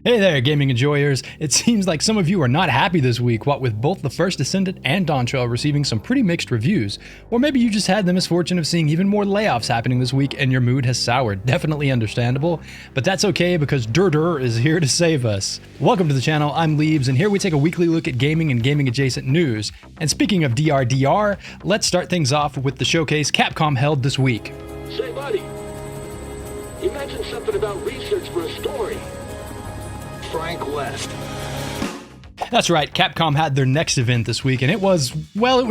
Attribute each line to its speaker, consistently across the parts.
Speaker 1: Hey there, gaming enjoyers. It seems like some of you are not happy this week, what with both the First Descendant and Dawntrail receiving some pretty mixed reviews. Or maybe you just had the misfortune of seeing even more layoffs happening this week and your mood has soured. Definitely understandable, but that's okay because Durdur is here to save us. Welcome to the channel, I'm Leebs, and here we take a weekly look at gaming and gaming adjacent news. And speaking of DRDR, let's start things off with the showcase Capcom held this week.
Speaker 2: Say buddy, you mentioned something about research for a story. Frank West.
Speaker 1: That's right, Capcom had their next event this week, and it was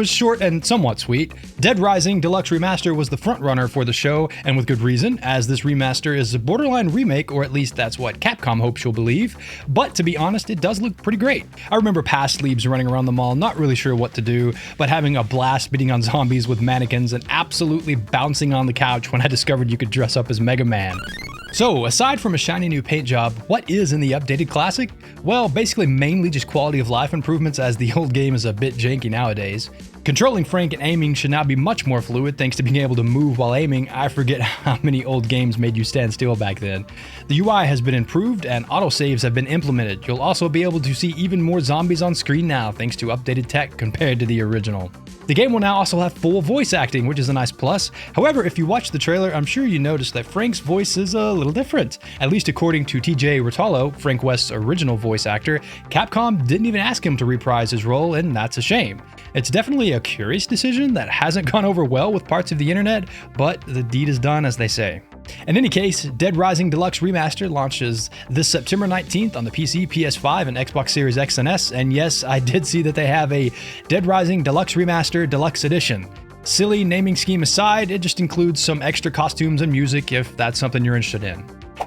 Speaker 1: short and somewhat sweet. Dead Rising Deluxe Remaster was the frontrunner for the show, and with good reason, as this remaster is a borderline remake, or at least that's what Capcom hopes you'll believe. But to be honest, it does look pretty great. I remember past Leebs running around the mall, not really sure what to do, but having a blast beating on zombies with mannequins and absolutely bouncing on the couch when I discovered you could dress up as Mega Man. So, aside from a shiny new paint job, what is in the updated classic? Well, basically mainly just quality of life improvements, as the old game is a bit janky nowadays. Controlling Frank and aiming should now be much more fluid thanks to being able to move while aiming. I forget how many old games made you stand still back then. The UI has been improved and autosaves have been implemented. You'll also be able to see even more zombies on screen now thanks to updated tech compared to the original. The game will now also have full voice acting, which is a nice plus. However, if you watch the trailer, I'm sure you noticed that Frank's voice is a little different. At least according to TJ Rotolo, Frank West's original voice actor, Capcom didn't even ask him to reprise his role, and that's a shame. It's definitely a curious decision that hasn't gone over well with parts of the internet, but the deed is done, as they say. In any case, Dead Rising Deluxe Remaster launches this September 19th on the PC, PS5, and Xbox Series X and S, and yes, I did see that they have a Dead Rising Deluxe Remaster Deluxe Edition. Silly naming scheme aside, it just includes some extra costumes and music if that's something you're interested in.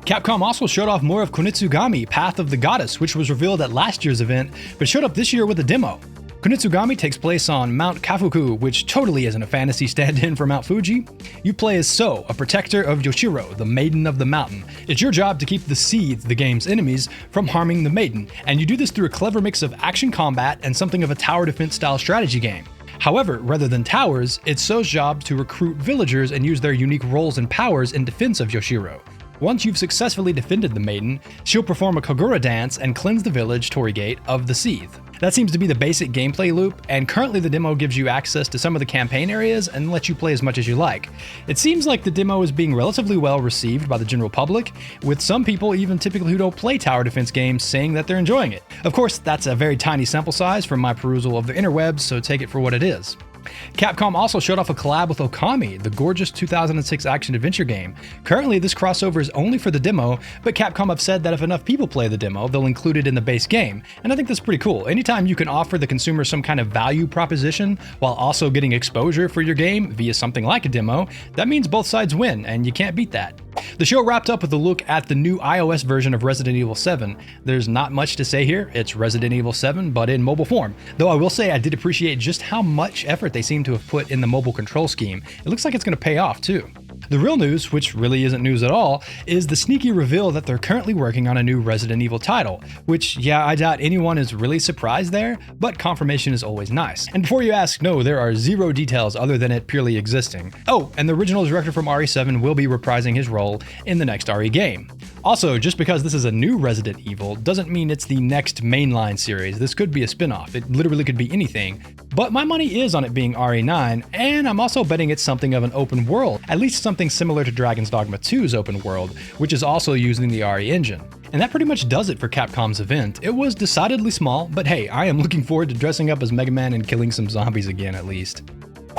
Speaker 1: Capcom also showed off more of Konitsugami, Path of the Goddess, which was revealed at last year's event, but showed up this year with a demo. Konitsugami takes place on Mount Kafuku, which totally isn't a fantasy stand-in for Mount Fuji. You play as So, a protector of Yoshiro, the Maiden of the Mountain. It's your job to keep the Seeds, the game's enemies, from harming the Maiden, and you do this through a clever mix of action combat and something of a tower defense style strategy game. However, rather than towers, it's So's job to recruit villagers and use their unique roles and powers in defense of Yoshiro. Once you've successfully defended the Maiden, she'll perform a Kagura dance and cleanse the village, Torigate, of the Seeth. That seems to be the basic gameplay loop, and currently the demo gives you access to some of the campaign areas and lets you play as much as you like. It seems like the demo is being relatively well received by the general public, with some people, even typically who don't play tower defense games, saying that they're enjoying it. Of course, that's a very tiny sample size from my perusal of the interwebs, so take it for what it is. Capcom also showed off a collab with Okami, the gorgeous 2006 action-adventure game. Currently, this crossover is only for the demo, but Capcom have said that if enough people play the demo, they'll include it in the base game, and I think that's pretty cool. Anytime you can offer the consumer some kind of value proposition while also getting exposure for your game via something like a demo, that means both sides win, and you can't beat that. The show wrapped up with a look at the new iOS version of Resident Evil 7. There's not much to say here, it's Resident Evil 7, but in mobile form. Though I will say I did appreciate just how much effort they seem to have put in the mobile control scheme. It looks like it's going to pay off too. The real news, which really isn't news at all, is the sneaky reveal that they're currently working on a new Resident Evil title, which, yeah, I doubt anyone is really surprised there, but confirmation is always nice. And before you ask, no, there are zero details other than it purely existing. Oh, and the original director from RE7 will be reprising his role in the next RE game. Also, just because this is a new Resident Evil doesn't mean it's the next mainline series. This could be a spin-off. It literally could be anything. But my money is on it being RE9, and I'm also betting it's something of an open world, at least something similar to Dragon's Dogma 2's open world, which is also using the RE engine. And that pretty much does it for Capcom's event. It was decidedly small, but hey, I am looking forward to dressing up as Mega Man and killing some zombies again at least.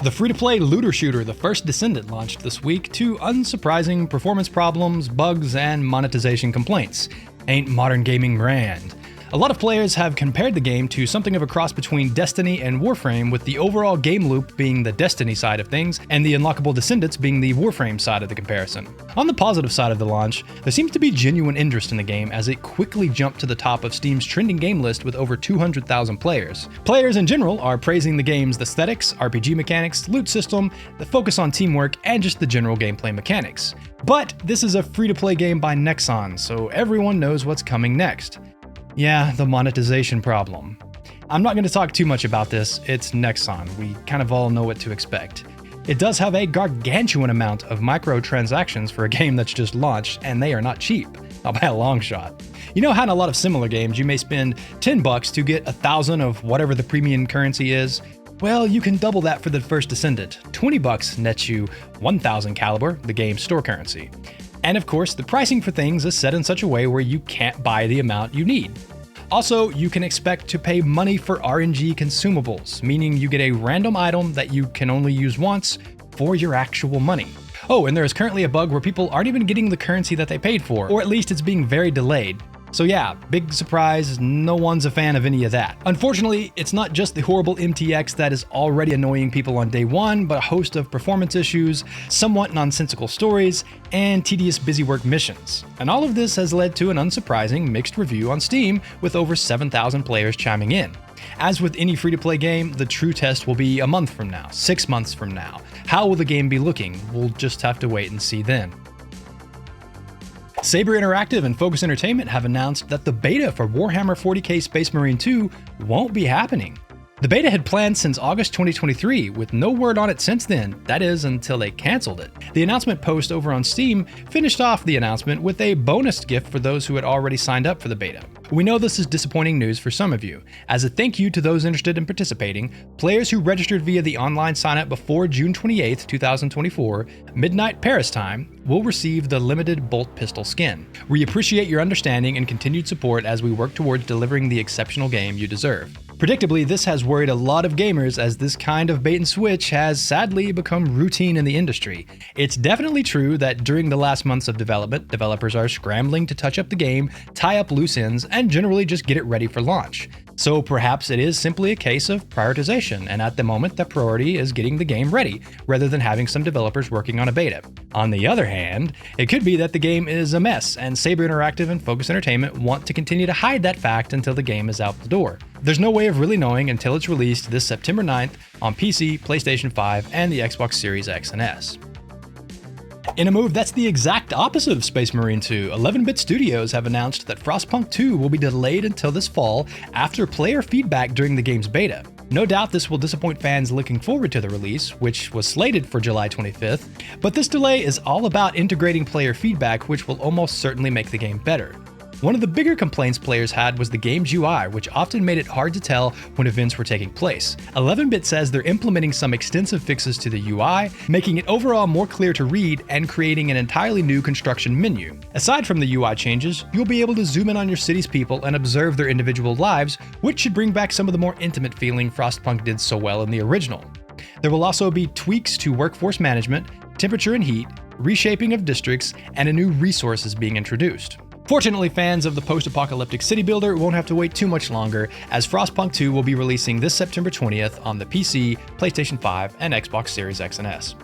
Speaker 1: The free-to-play looter shooter, The First Descendant, launched this week to unsurprising performance problems, bugs, and monetization complaints. Ain't modern gaming grand. A lot of players have compared the game to something of a cross between Destiny and Warframe, with the overall game loop being the Destiny side of things, and the unlockable descendants being the Warframe side of the comparison. On the positive side of the launch, there seems to be genuine interest in the game as it quickly jumped to the top of Steam's trending game list with over 200,000 players. Players in general are praising the game's aesthetics, RPG mechanics, loot system, the focus on teamwork, and just the general gameplay mechanics. But this is a free-to-play game by Nexon, so everyone knows what's coming next. Yeah, the monetization problem. I'm not going to talk too much about this, it's Nexon, we kind of all know what to expect. It does have a gargantuan amount of microtransactions for a game that's just launched, and they are not cheap. not by a long shot. You know how in a lot of similar games you may spend $10 to get 1,000 of whatever the premium currency is? Well, you can double that for the First Descendant. $20 nets you 1,000 caliber, the game's store currency. And of course, the pricing for things is set in such a way where you can't buy the amount you need. Also, you can expect to pay money for RNG consumables, meaning you get a random item that you can only use once for your actual money. Oh, and there is currently a bug where people aren't even getting the currency that they paid for, or at least it's being very delayed. So yeah, big surprise, no one's a fan of any of that. Unfortunately, it's not just the horrible MTX that is already annoying people on day one, but a host of performance issues, somewhat nonsensical stories, and tedious busywork missions. And all of this has led to an unsurprising mixed review on Steam, with over 7,000 players chiming in. As with any free-to-play game, the true test will be a month from now, 6 months from now. How will the game be looking? We'll just have to wait and see then. Saber Interactive and Focus Entertainment have announced that the beta for Warhammer 40k Space Marine 2 won't be happening. The beta had planned since August 2023, with no word on it since then, that is, until they cancelled it. The announcement post over on Steam finished off the announcement with a bonus gift for those who had already signed up for the beta. We know this is disappointing news for some of you. As a thank you to those interested in participating, players who registered via the online sign-up before June 28, 2024, midnight Paris time, will receive the limited bolt pistol skin. We appreciate your understanding and continued support as we work towards delivering the exceptional game you deserve. Predictably, this has worried a lot of gamers as this kind of bait and switch has sadly become routine in the industry. It's definitely true that during the last months of development, developers are scrambling to touch up the game, tie up loose ends, and generally just get it ready for launch. So perhaps it is simply a case of prioritization, and at the moment the priority is getting the game ready, rather than having some developers working on a beta. On the other hand, it could be that the game is a mess, and Saber Interactive and Focus Entertainment want to continue to hide that fact until the game is out the door. There's no way of really knowing until it's released this September 9th on PC, PlayStation 5, and the Xbox Series X and S. In a move that's the exact opposite of Space Marine 2, 11-Bit Studios have announced that Frostpunk 2 will be delayed until this fall after player feedback during the game's beta. No doubt this will disappoint fans looking forward to the release, which was slated for July 25th, but this delay is all about integrating player feedback, which will almost certainly make the game better. One of the bigger complaints players had was the game's UI, which often made it hard to tell when events were taking place. 11-Bit says they're implementing some extensive fixes to the UI, making it overall more clear to read and creating an entirely new construction menu. Aside from the UI changes, you'll be able to zoom in on your city's people and observe their individual lives, which should bring back some of the more intimate feeling Frostpunk did so well in the original. There will also be tweaks to workforce management, temperature and heat, reshaping of districts, and a new resource is being introduced. Fortunately, fans of the post-apocalyptic city builder won't have to wait too much longer, as Frostpunk 2 will be releasing this September 20th on the PC, PlayStation 5, and Xbox Series X and S.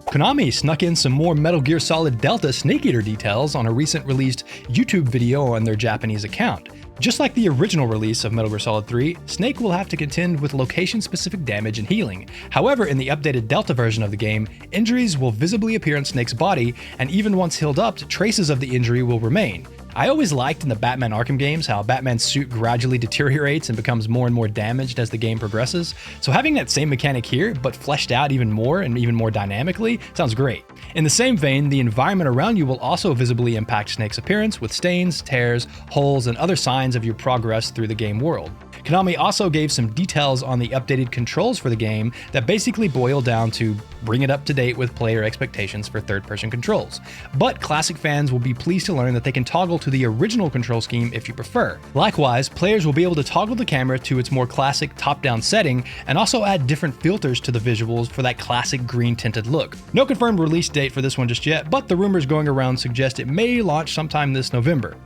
Speaker 1: Konami snuck in some more Metal Gear Solid Delta Snake Eater details on a recent released YouTube video on their Japanese account. Just like the original release of Metal Gear Solid 3, Snake will have to contend with location-specific damage and healing. However, in the updated Delta version of the game, injuries will visibly appear on Snake's body, and even once healed up, traces of the injury will remain. I always liked in the Batman Arkham games how Batman's suit gradually deteriorates and becomes more and more damaged as the game progresses, so having that same mechanic here, but fleshed out even more and even more dynamically, sounds great. In the same vein, the environment around you will also visibly impact Snake's appearance with stains, tears, holes, and other signs of your progress through the game world. Konami also gave some details on the updated controls for the game that basically boil down to bring it up to date with player expectations for third-person controls. But classic fans will be pleased to learn that they can toggle to the original control scheme if you prefer. Likewise, players will be able to toggle the camera to its more classic top-down setting and also add different filters to the visuals for that classic green-tinted look. No confirmed release date for this one just yet, but the rumors going around suggest it may launch sometime this November.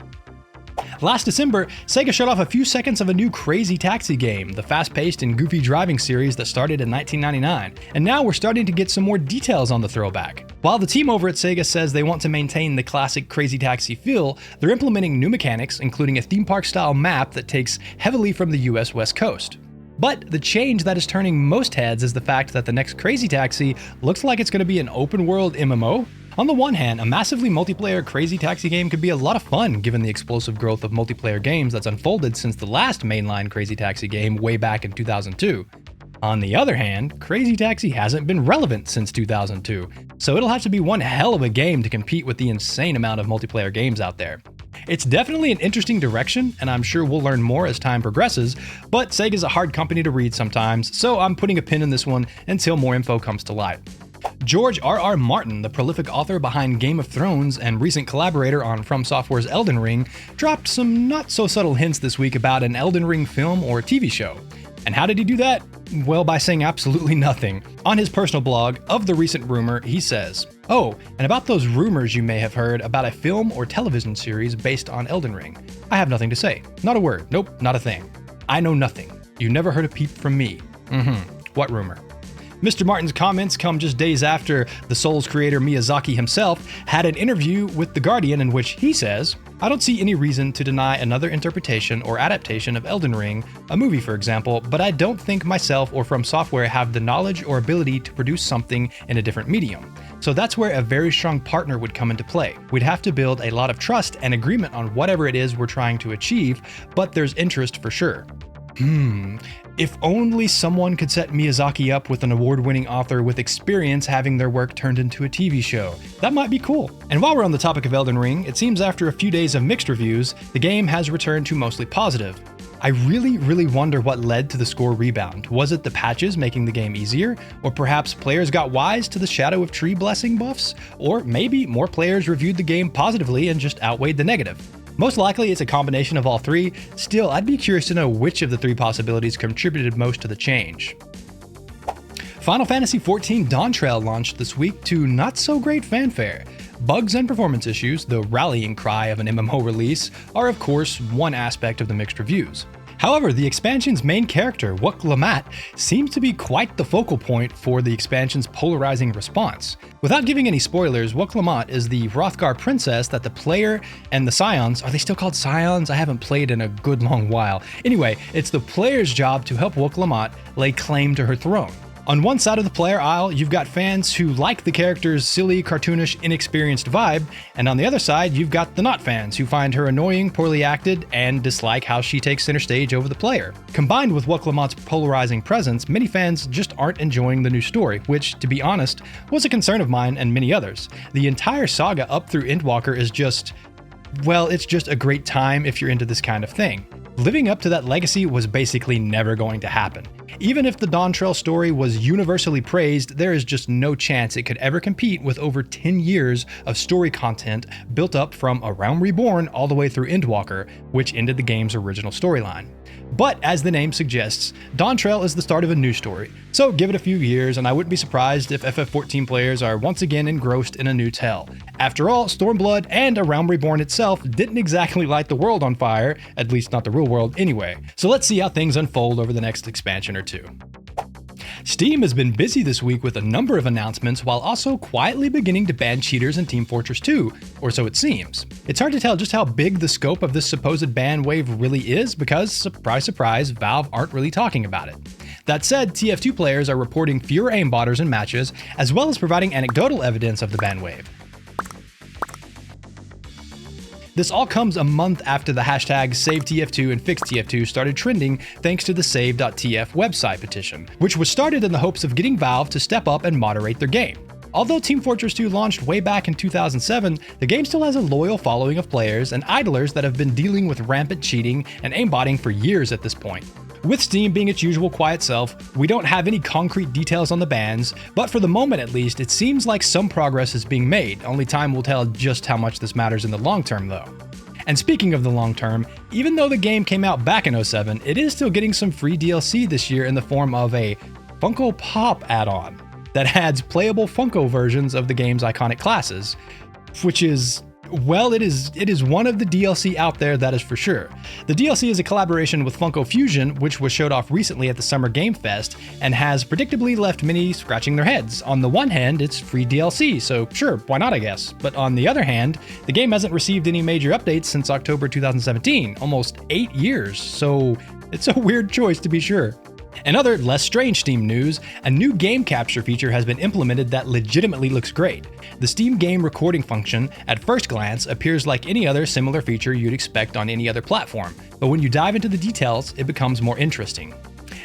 Speaker 1: Last December, Sega showed off a few seconds of a new Crazy Taxi game, the fast-paced and goofy driving series that started in 1999, and now we're starting to get some more details on the throwback. While the team over at Sega says they want to maintain the classic Crazy Taxi feel, they're implementing new mechanics, including a theme park-style map that takes heavily from the US West Coast. But the change that is turning most heads is the fact that the next Crazy Taxi looks like it's going to be an open-world MMO. On the one hand, a massively multiplayer Crazy Taxi game could be a lot of fun given the explosive growth of multiplayer games that's unfolded since the last mainline Crazy Taxi game way back in 2002. On the other hand, Crazy Taxi hasn't been relevant since 2002, so it'll have to be one hell of a game to compete with the insane amount of multiplayer games out there. It's definitely an interesting direction, and I'm sure we'll learn more as time progresses, but Sega's a hard company to read sometimes, so I'm putting a pin in this one until more info comes to light. George R.R. Martin, the prolific author behind Game of Thrones and recent collaborator on From Software's Elden Ring, dropped some not-so-subtle hints this week about an Elden Ring film or TV show. And how did he do that? Well, by saying absolutely nothing. On his personal blog, of the recent rumor, he says, "Oh, and about those rumors you may have heard about a film or television series based on Elden Ring. I have nothing to say. Not a word. Nope, not a thing. I know nothing. You never heard a peep from me. What rumor?" Mr. Martin's comments come just days after the Souls creator Miyazaki himself had an interview with The Guardian in which he says, "I don't see any reason to deny another interpretation or adaptation of Elden Ring, a movie for example, but I don't think myself or From Software have the knowledge or ability to produce something in a different medium. So that's where a very strong partner would come into play. We'd have to build a lot of trust and agreement on whatever it is we're trying to achieve, but there's interest for sure." If only someone could set Miyazaki up with an award-winning author with experience having their work turned into a TV show. That might be cool. And while we're on the topic of Elden Ring, it seems after a few days of mixed reviews, the game has returned to mostly positive. I really wonder what led to the score rebound. Was it the patches making the game easier? Or perhaps players got wise to the Shadow of Tree blessing buffs? Or maybe more players reviewed the game positively and just outweighed the negative. Most likely it's a combination of all three. Still, I'd be curious to know which of the three possibilities contributed most to the change. Final Fantasy XIV Dawntrail launched this week to not so great fanfare. Bugs and performance issues, the rallying cry of an MMO release, are of course one aspect of the mixed reviews. However, the expansion's main character, Wuk-Lamat, seems to be quite the focal point for the expansion's polarizing response. Without giving any spoilers, Wuk-Lamat is the Hrothgar princess that the player and the Scions, are they still called Scions? I haven't played in a good long while. Anyway, it's the player's job to help Wuk-Lamat lay claim to her throne. On one side of the player aisle, you've got fans who like the character's silly, cartoonish, inexperienced vibe, and on the other side, you've got the not fans who find her annoying, poorly acted, and dislike how she takes center stage over the player. Combined with Wuk-Lamat's polarizing presence, many fans just aren't enjoying the new story, which, to be honest, was a concern of mine and many others. The entire saga up through Endwalker is just, well, it's just a great time if you're into this kind of thing. Living up to that legacy was basically never going to happen. Even if the Dawntrail story was universally praised, there is just no chance it could ever compete with over 10 years of story content built up from A Realm Reborn all the way through Endwalker, which ended the game's original storyline. But as the name suggests, Dawntrail is the start of a new story, so give it a few years and I wouldn't be surprised if FF14 players are once again engrossed in a new tale. After all, Stormblood and A Realm Reborn itself didn't exactly light the world on fire, at least not the real world anyway, so let's see how things unfold over the next expansion or two. Steam has been busy this week with a number of announcements while also quietly beginning to ban cheaters in Team Fortress 2, or so it seems. It's hard to tell just how big the scope of this supposed ban wave really is because, surprise surprise, Valve aren't really talking about it. That said, TF2 players are reporting fewer aimbotters in matches, as well as providing anecdotal evidence of the ban wave. This all comes a month after the hashtag SaveTF2 and FixTF2 started trending thanks to the Save.tf website petition, which was started in the hopes of getting Valve to step up and moderate their game. Although Team Fortress 2 launched way back in 2007, the game still has a loyal following of players and idlers that have been dealing with rampant cheating and aimbotting for years at this point. With Steam being its usual quiet self, we don't have any concrete details on the bans, but for the moment at least, it seems like some progress is being made. Only time will tell just how much this matters in the long term though. And speaking of the long term, even though the game came out back in 2007, it is still getting some free DLC this year in the form of a Funko Pop add-on that adds playable Funko versions of the game's iconic classes, which is, well, it is one of the DLC out there, that is for sure. The DLC is a collaboration with Funko Fusion, which was showed off recently at the Summer Game Fest, and has predictably left many scratching their heads. On the one hand, it's free DLC, so sure, why not I guess. But on the other hand, the game hasn't received any major updates since October 2017, almost 8 years, so it's a weird choice to be sure. In other, less strange Steam news, a new game capture feature has been implemented that legitimately looks great. The Steam game recording function, at first glance, appears like any other similar feature you'd expect on any other platform, but when you dive into the details, it becomes more interesting.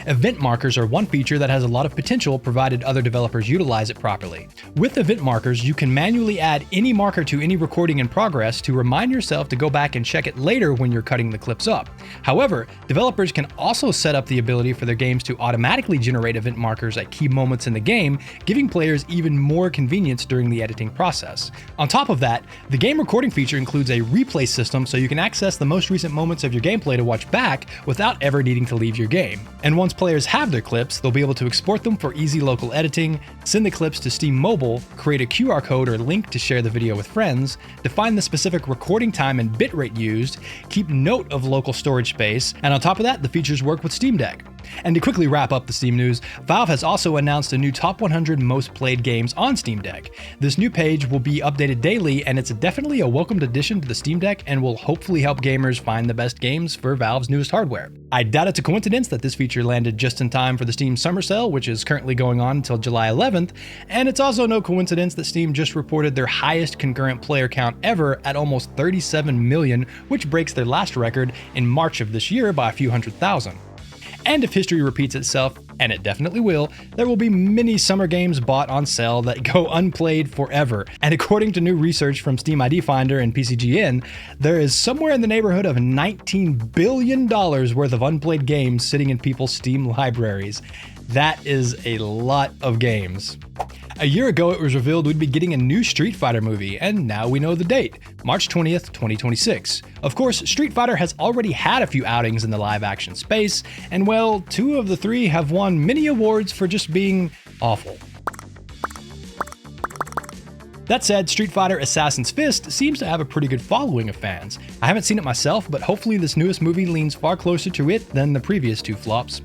Speaker 1: Event markers are one feature that has a lot of potential provided other developers utilize it properly. With event markers, you can manually add any marker to any recording in progress to remind yourself to go back and check it later when you're cutting the clips up. However, developers can also set up the ability for their games to automatically generate event markers at key moments in the game, giving players even more convenience during the editing process. On top of that, the game recording feature includes a replay system so you can access the most recent moments of your gameplay to watch back without ever needing to leave your game. And once players have their clips, they'll be able to export them for easy local editing, send the clips to Steam Mobile, create a QR code or link to share the video with friends, define the specific recording time and bitrate used, keep note of local storage space, and on top of that, the features work with Steam Deck. And to quickly wrap up the Steam news, Valve has also announced a new top 100 most played games on Steam Deck. This new page will be updated daily, and it's definitely a welcomed addition to the Steam Deck and will hopefully help gamers find the best games for Valve's newest hardware. I doubt it's a coincidence that this feature landed just in time for the Steam Summer Sale, which is currently going on until July 11th, and it's also no coincidence that Steam just reported their highest concurrent player count ever at almost 37 million, which breaks their last record in March of this year by a few hundred thousand. And if history repeats itself, and it definitely will, there will be many summer games bought on sale that go unplayed forever. And according to new research from Steam ID Finder and PCGN, there is somewhere in the neighborhood of $19 billion worth of unplayed games sitting in people's Steam libraries. That is a lot of games. A year ago, it was revealed we'd be getting a new Street Fighter movie, and now we know the date, March 20th, 2026. Of course, Street Fighter has already had a few outings in the live-action space, and well, 2 of the 3 have won many awards for just being awful. That said, Street Fighter Assassin's Fist seems to have a pretty good following of fans. I haven't seen it myself, but hopefully this newest movie leans far closer to it than the previous 2 flops.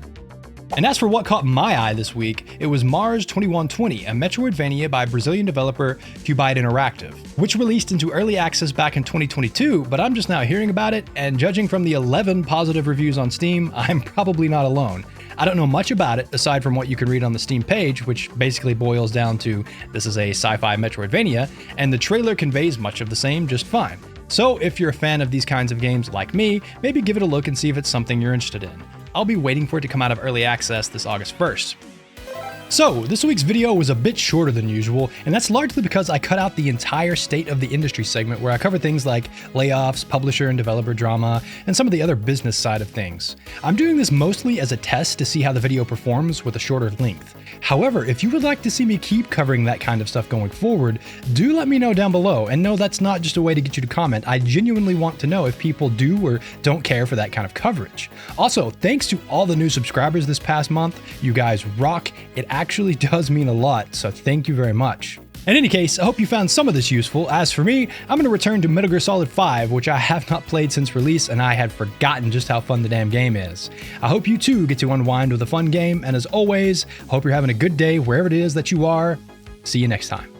Speaker 1: And as for what caught my eye this week, it was Mars 2120, a Metroidvania by Brazilian developer Vtuber Interactive, which released into early access back in 2022, but I'm just now hearing about it, and judging from the 11 positive reviews on Steam, I'm probably not alone. I don't know much about it aside from what you can read on the Steam page, which basically boils down to this is a sci-fi Metroidvania, and the trailer conveys much of the same just fine. So if you're a fan of these kinds of games like me, maybe give it a look and see if it's something you're interested in. I'll be waiting for it to come out of early access this August 1st. So, this week's video was a bit shorter than usual, and that's largely because I cut out the entire state of the industry segment where I cover things like layoffs, publisher and developer drama, and some of the other business side of things. I'm doing this mostly as a test to see how the video performs with a shorter length. However, if you would like to see me keep covering that kind of stuff going forward, do let me know down below, and no, that's not just a way to get you to comment. I genuinely want to know if people do or don't care for that kind of coverage. Also, thanks to all the new subscribers this past month. You guys rock. It actually does mean a lot, so thank you very much. In any case, I hope you found some of this useful. As for me, I'm going to return to Metal Gear Solid 5, which I have not played since release, and I had forgotten just how fun the damn game is. I hope you too get to unwind with a fun game, and as always, I hope you're having a good day wherever it is that you are. See you next time.